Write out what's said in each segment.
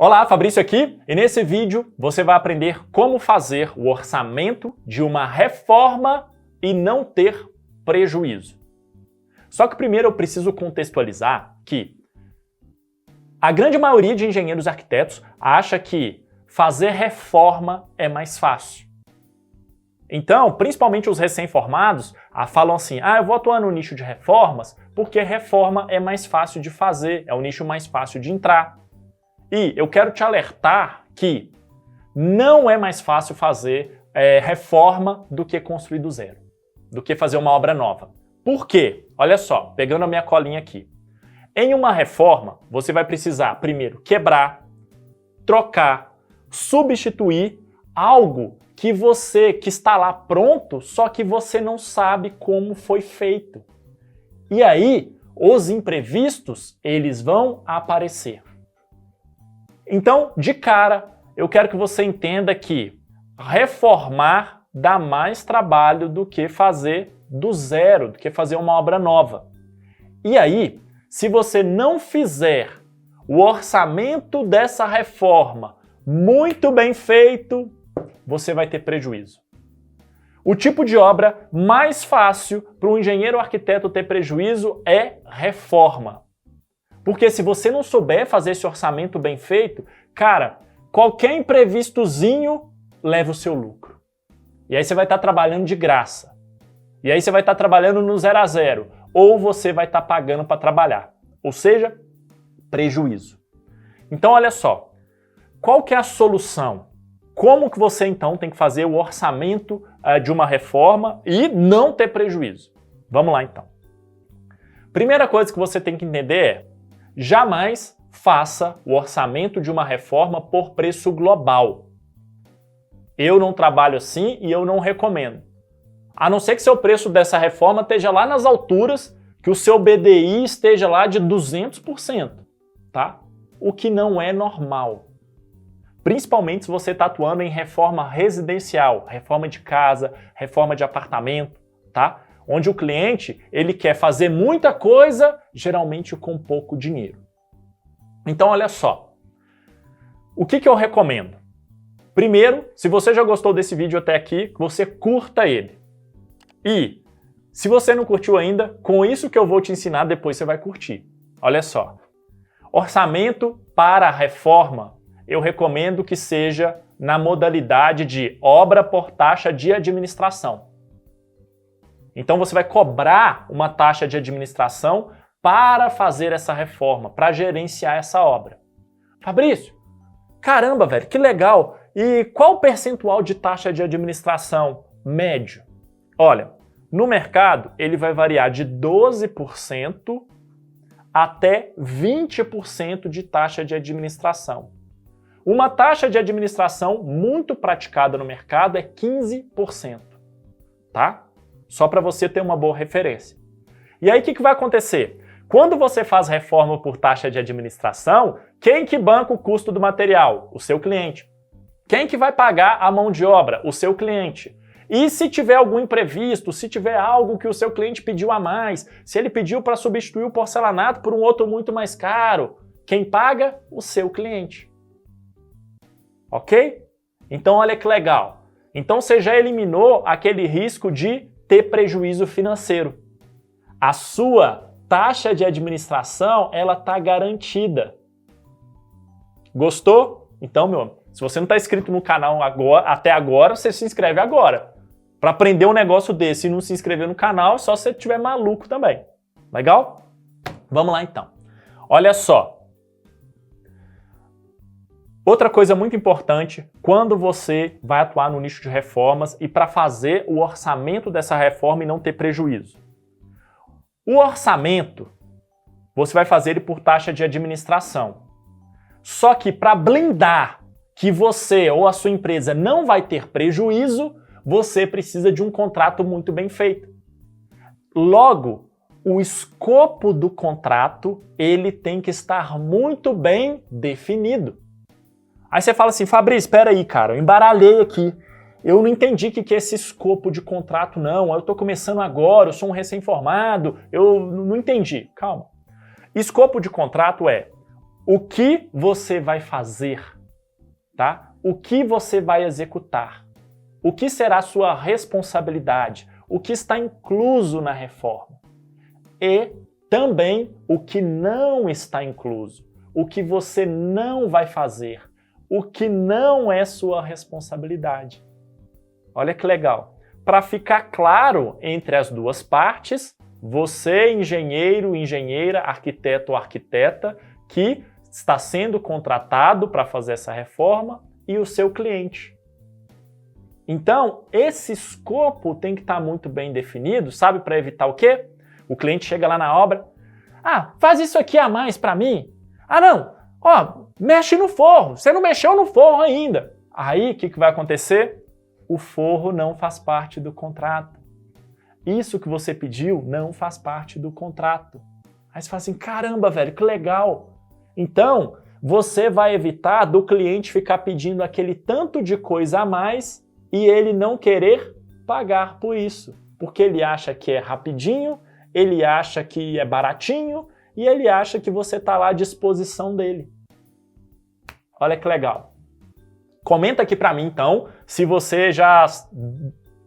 Olá, Fabrício aqui, e nesse vídeo você vai aprender como fazer o orçamento de uma reforma e não ter prejuízo. Só que primeiro eu preciso contextualizar que a grande maioria de engenheiros e arquitetos acha que fazer reforma é mais fácil. Então, principalmente os recém-formados falam assim, eu vou atuar no nicho de reformas porque reforma é mais fácil de fazer, é o nicho mais fácil de entrar. E eu quero te alertar que não é mais fácil fazer reforma do que construir do zero, do que fazer uma obra nova. Por quê? Olha só, pegando a minha colinha aqui. Em uma reforma, você vai precisar primeiro quebrar, trocar, substituir algo que está lá pronto, só que você não sabe como foi feito. E aí, os imprevistos, eles vão aparecer. Então, de cara, eu quero que você entenda que reformar dá mais trabalho do que fazer do zero, do que fazer uma obra nova. E aí, se você não fizer o orçamento dessa reforma muito bem feito, você vai ter prejuízo. O tipo de obra mais fácil para um engenheiro ou arquiteto ter prejuízo é reforma. Porque se você não souber fazer esse orçamento bem feito, cara, qualquer imprevistozinho leva o seu lucro. E aí você vai estar trabalhando de graça. E aí você vai estar trabalhando no 0 a 0. Ou você vai estar pagando para trabalhar. Ou seja, prejuízo. Então olha só, qual que é a solução? Como que você então tem que fazer o orçamento de uma reforma e não ter prejuízo? Vamos lá então. Primeira coisa que você tem que entender é jamais faça o orçamento de uma reforma por preço global. Eu não trabalho assim e eu não recomendo. A não ser que seu preço dessa reforma esteja lá nas alturas, que o seu BDI esteja lá de 200%, tá? O que não é normal. Principalmente se você está atuando em reforma residencial, reforma de casa, reforma de apartamento, tá? Onde o cliente ele quer fazer muita coisa, geralmente com pouco dinheiro. Então, olha só. O que eu recomendo? Primeiro, se você já gostou desse vídeo até aqui, você curta ele. E, se você não curtiu ainda, com isso que eu vou te ensinar, depois você vai curtir. Olha só. Orçamento para a reforma, eu recomendo que seja na modalidade de obra por taxa de administração. Então você vai cobrar uma taxa de administração para fazer essa reforma, para gerenciar essa obra. Fabrício, caramba, velho, que legal! E qual o percentual de taxa de administração médio? Olha, no mercado ele vai variar de 12% até 20% de taxa de administração. Uma taxa de administração muito praticada no mercado é 15%, tá? Só para você ter uma boa referência. E aí o que vai acontecer? Quando você faz reforma por taxa de administração, quem que banca o custo do material? O seu cliente. Quem que vai pagar a mão de obra? O seu cliente. E se tiver algum imprevisto, se tiver algo que o seu cliente pediu a mais, se ele pediu para substituir o porcelanato por um outro muito mais caro, quem paga? O seu cliente. Ok? Então olha que legal. Então você já eliminou aquele risco de ter prejuízo financeiro. A sua taxa de administração, ela está garantida. Gostou? Então, meu amigo, se você não está inscrito no canal até agora, você se inscreve agora. Para aprender um negócio desse e não se inscrever no canal, é só se você estiver maluco também. Legal? Vamos lá então. Olha só. Outra coisa muito importante, quando você vai atuar no nicho de reformas e para fazer o orçamento dessa reforma e não ter prejuízo. O orçamento, você vai fazer ele por taxa de administração. Só que para blindar que você ou a sua empresa não vai ter prejuízo, você precisa de um contrato muito bem feito. Logo, o escopo do contrato, ele tem que estar muito bem definido. Aí você fala assim, Fabrício, espera aí, cara, eu embaralhei aqui. Eu não entendi o que é esse escopo de contrato, não. Eu estou começando agora, eu sou um recém-formado, eu não entendi. Calma. Escopo de contrato é o que você vai fazer, tá? O que você vai executar? O que será a sua responsabilidade? O que está incluso na reforma? E também o que não está incluso, o que você não vai fazer, o que não é sua responsabilidade. Olha que legal. Para ficar claro entre as duas partes, você, engenheiro, engenheira, arquiteto ou arquiteta, que está sendo contratado para fazer essa reforma, e o seu cliente. Então, esse escopo tem que estar muito bem definido, sabe, para evitar o quê? O cliente chega lá na obra, faz isso aqui a mais para mim. Não, mexe no forro, você não mexeu no forro ainda. Aí, o que vai acontecer? O forro não faz parte do contrato. Isso que você pediu não faz parte do contrato. Aí você fala assim, caramba, velho, que legal. Então, você vai evitar do cliente ficar pedindo aquele tanto de coisa a mais e ele não querer pagar por isso. Porque ele acha que é rapidinho, ele acha que é baratinho e ele acha que você está lá à disposição dele. Olha que legal. Comenta aqui para mim, então, se você já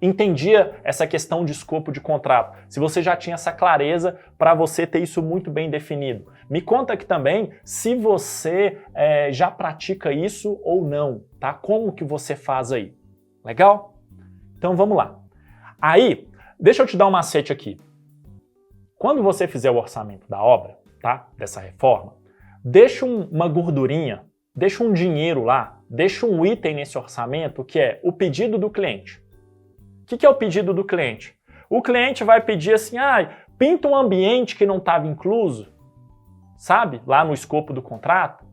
entendia essa questão de escopo de contrato, se você já tinha essa clareza para você ter isso muito bem definido. Me conta aqui também se você já pratica isso ou não, tá? Como que você faz aí? Legal? Então vamos lá. Aí, deixa eu te dar um macete aqui. Quando você fizer o orçamento da obra, tá? Dessa reforma, deixa uma gordurinha, deixa um dinheiro lá, deixa um item nesse orçamento que é o pedido do cliente. O que é o pedido do cliente? O cliente vai pedir assim, pinta um ambiente que não estava incluso, sabe? Lá no escopo do contrato.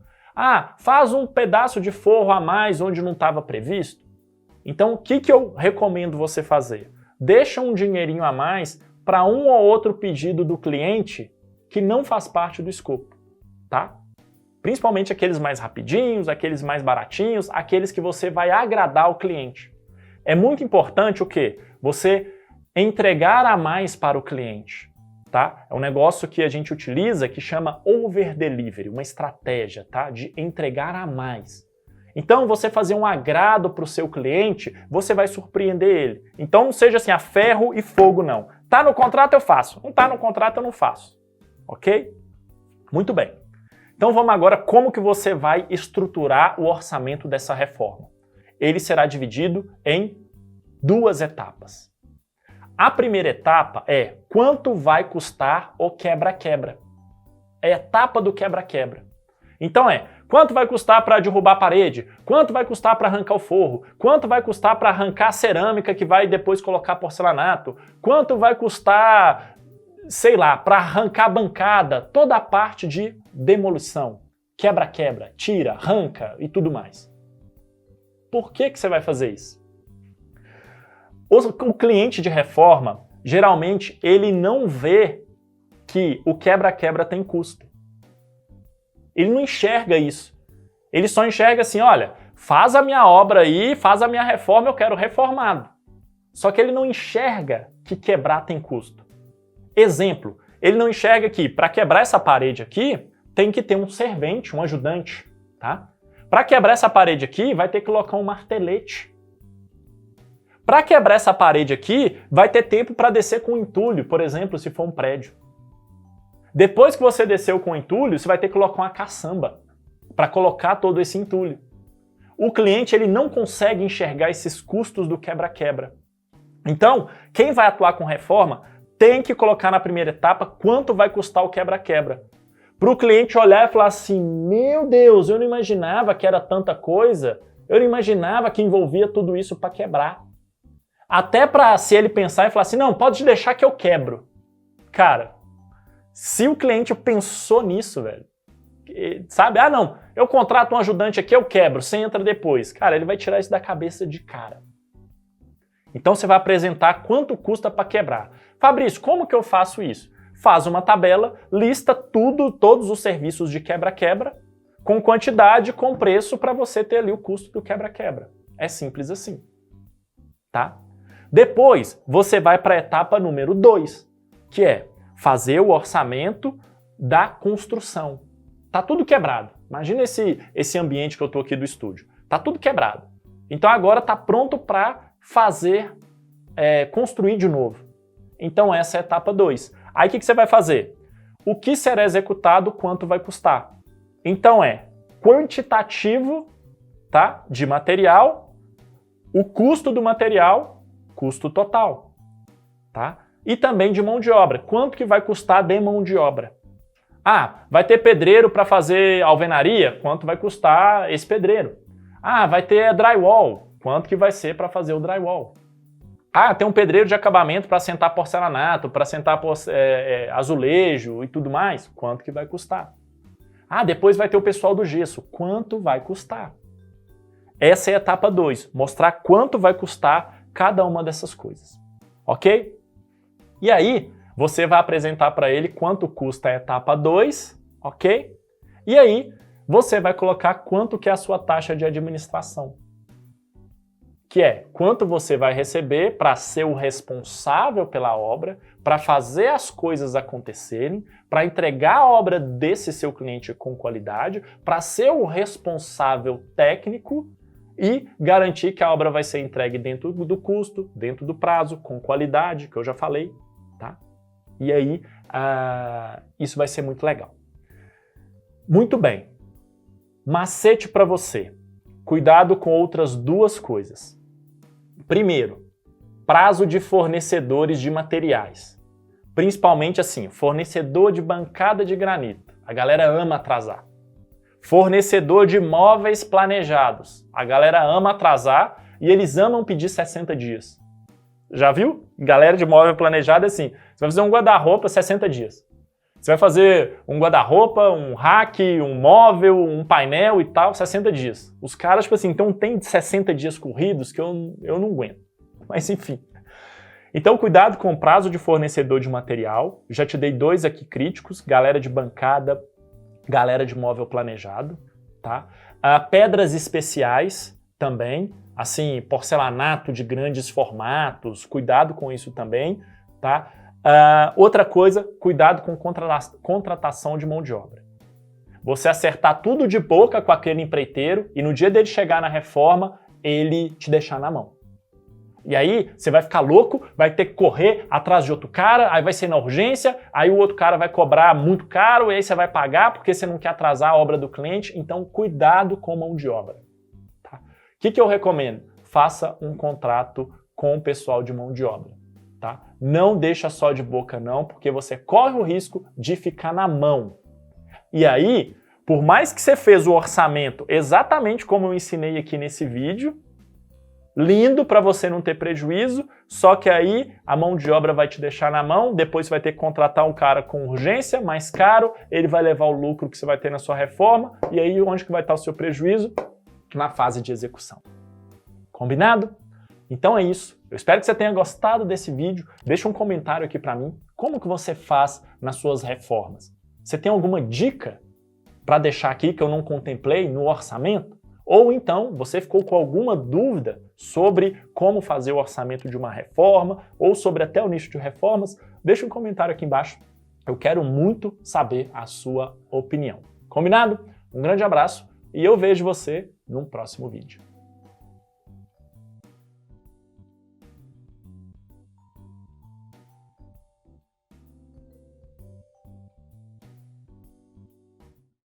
Faz um pedaço de forro a mais onde não estava previsto. Então, o que eu recomendo você fazer? Deixa um dinheirinho a mais para um ou outro pedido do cliente que não faz parte do escopo, tá? Principalmente aqueles mais rapidinhos, aqueles mais baratinhos, aqueles que você vai agradar o cliente. É muito importante o quê? Você entregar a mais para o cliente, tá? É um negócio que a gente utiliza que chama over delivery, uma estratégia, tá? De entregar a mais. Então, você fazer um agrado para o seu cliente, você vai surpreender ele. Então, não seja assim, a ferro e fogo, não. Tá no contrato, eu faço. Não tá no contrato, eu não faço. Ok? Muito bem. Então, vamos agora como que você vai estruturar o orçamento dessa reforma. Ele será dividido em duas etapas. A primeira etapa é quanto vai custar o quebra-quebra. É a etapa do quebra-quebra. Então quanto vai custar para derrubar a parede? Quanto vai custar para arrancar o forro? Quanto vai custar para arrancar a cerâmica que vai depois colocar porcelanato? Quanto vai custar, sei lá, para arrancar a bancada? Toda a parte de demolição, quebra-quebra, tira, arranca e tudo mais. Por que você vai fazer isso? O cliente de reforma, geralmente, ele não vê que o quebra-quebra tem custo. Ele não enxerga isso. Ele só enxerga assim, olha, faz a minha obra aí, faz a minha reforma, eu quero reformado. Só que ele não enxerga que quebrar tem custo. Exemplo, ele não enxerga que para quebrar essa parede aqui, tem que ter um servente, um ajudante, tá? Para quebrar essa parede aqui, vai ter que colocar um martelete. Para quebrar essa parede aqui, vai ter tempo para descer com entulho, por exemplo, se for um prédio. Depois que você desceu com o entulho, você vai ter que colocar uma caçamba para colocar todo esse entulho. O cliente ele não consegue enxergar esses custos do quebra-quebra. Então, quem vai atuar com reforma tem que colocar na primeira etapa quanto vai custar o quebra-quebra. Para o cliente olhar e falar assim, meu Deus, eu não imaginava que era tanta coisa, eu não imaginava que envolvia tudo isso para quebrar. Até para se ele pensar e falar assim, não, pode deixar que eu quebro. Cara, se o cliente pensou nisso, velho, sabe? Não, eu contrato um ajudante aqui, eu quebro, você entra depois. Cara, ele vai tirar isso da cabeça de cara. Então você vai apresentar quanto custa para quebrar. Fabrício, como que eu faço isso? Faz uma tabela, lista todos os serviços de quebra-quebra, com quantidade, com preço, para você ter ali o custo do quebra-quebra. É simples assim. Tá? Depois, você vai para a etapa número 2, que é fazer o orçamento da construção. Tá tudo quebrado. Imagina esse ambiente que eu tô aqui do estúdio. Tá tudo quebrado. Então agora tá pronto para fazer, construir de novo. Então essa é a etapa 2. Aí o que você vai fazer? O que será executado, quanto vai custar? Então é quantitativo, tá? De material, o custo do material, custo total, tá? E também de mão de obra. Quanto que vai custar de mão de obra? Ah, vai ter pedreiro para fazer alvenaria? Quanto vai custar esse pedreiro? Ah, vai ter drywall. Quanto que vai ser para fazer o drywall? Ah, tem um pedreiro de acabamento para assentar porcelanato, para assentar azulejo e tudo mais. Quanto que vai custar? Ah, depois vai ter o pessoal do gesso. Quanto vai custar? Essa é a etapa 2. Mostrar quanto vai custar cada uma dessas coisas. Ok? E aí, você vai apresentar para ele quanto custa a etapa 2, ok? E aí, você vai colocar quanto que é a sua taxa de administração. Que é quanto você vai receber para ser o responsável pela obra, para fazer as coisas acontecerem, para entregar a obra desse seu cliente com qualidade, para ser o responsável técnico e garantir que a obra vai ser entregue dentro do custo, dentro do prazo, com qualidade, que eu já falei, tá? E aí, isso vai ser muito legal. Muito bem. Macete para você. Cuidado com outras duas coisas. Primeiro, prazo de fornecedores de materiais. Principalmente assim, fornecedor de bancada de granito. A galera ama atrasar. Fornecedor de móveis planejados. A galera ama atrasar e eles amam pedir 60 dias. Já viu? Galera de móvel planejado é assim. Você vai fazer um guarda-roupa 60 dias. Você vai fazer um guarda-roupa, um rack, um móvel, um painel e tal, 60 dias. Os caras, tipo assim, então tem 60 dias corridos que eu não aguento. Mas enfim. Então cuidado com o prazo de fornecedor de material. Já te dei 2 aqui críticos. Galera de bancada, galera de móvel planejado, tá? Pedras especiais também. Assim, porcelanato de grandes formatos. Cuidado com isso também, tá? Outra coisa, cuidado com contratação de mão de obra. Você acertar tudo de boca com aquele empreiteiro e no dia dele chegar na reforma, ele te deixar na mão. E aí você vai ficar louco, vai ter que correr atrás de outro cara, aí vai ser na urgência, aí o outro cara vai cobrar muito caro e aí você vai pagar porque você não quer atrasar a obra do cliente. Então cuidado com mão de obra. Tá? O que eu recomendo? Faça um contrato com o pessoal de mão de obra. Tá? Não deixa só de boca não, porque você corre o risco de ficar na mão. E aí, por mais que você fez o orçamento exatamente como eu ensinei aqui nesse vídeo, lindo para você não ter prejuízo, só que aí a mão de obra vai te deixar na mão, depois você vai ter que contratar um cara com urgência, mais caro, ele vai levar o lucro que você vai ter na sua reforma, e aí onde que vai estar o seu prejuízo? Na fase de execução. Combinado? Então é isso. Eu espero que você tenha gostado desse vídeo. Deixa um comentário aqui para mim. Como que você faz nas suas reformas? Você tem alguma dica para deixar aqui que eu não contemplei no orçamento? Ou então você ficou com alguma dúvida sobre como fazer o orçamento de uma reforma ou sobre até o nicho de reformas? Deixa um comentário aqui embaixo. Eu quero muito saber a sua opinião. Combinado? Um grande abraço e eu vejo você num próximo vídeo.